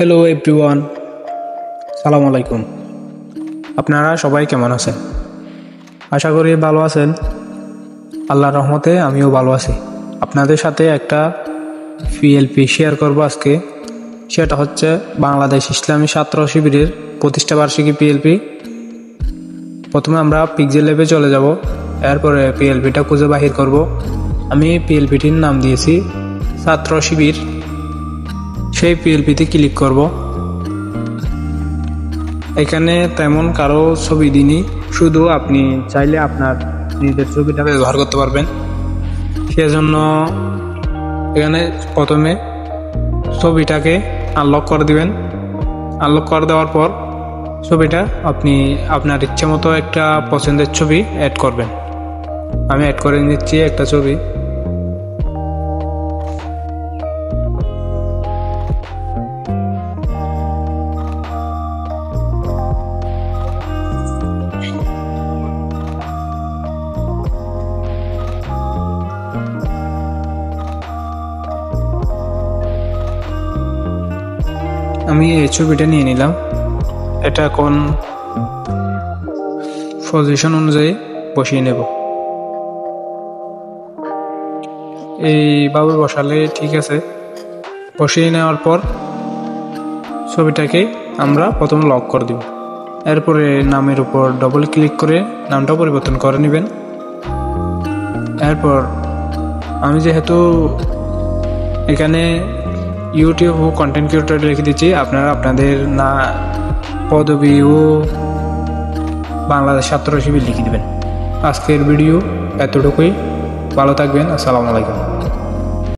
Hello everyone, সালাম আলাইকুম। আপনারা সবাই কেমন আছেন? আশা করি ভালো আছেন। আল্লাহর রহমতে আমিও ভালো আছি। আপনাদের সাথে একটা পিএলপি শেয়ার করব আজকে। সেটা হচ্ছে বাংলাদেশ ইসলামী ছাত্র শিবিরের প্রতিষ্ঠা বার্ষিকী পিএলপি। প্রথমে আমরা পিক্সেল ল্যাবে চলে যাব, এরপরে পিএলপিটা খুঁজে বাহির করব। আমি পিএলপিটির নাম দিয়েছি ছাত্র শিবির। সেই পিএলপিতে ক্লিক করব। এখানে তেমন কারো ছবি দিইনি, শুধু আপনি চাইলে আপনার নিজের ছবিটা ব্যবহার করতে পারবেন। সেজন্য এখানে প্রথমে ছবিটাকে আনলক করে দিবেন। আনলক করে দেওয়ার পর ছবিটা আপনি আপনার ইচ্ছে মতো একটা পছন্দের ছবি অ্যাড করবেন। আমি অ্যাড করে নিচ্ছি একটা ছবি। আমি এই ছবিটা নিয়ে নিলাম। এটা এখন পজিশন অনুযায়ী বসিয়ে নেব। এইভাবে বসালে ঠিক আছে। বসিয়ে নেওয়ার পর ছবিটাকে আমরা প্রথমে লক করে দিব। এরপরে নামের উপর ডবল ক্লিক করে নামটা পরিবর্তন করে নেবেন। এরপর আমি যেহেতু এখানে ইউটিউব ও কন্টেন্ট ক্রিয়েটর লিখে দিচ্ছি, আপনারা আপনাদের না পদবি ও বাংলাদেশ ছাত্র শিবির লিখে দেবেন। আজকের ভিডিও এতটুকুই। ভালো থাকবেন। আসসালামু আলাইকুম।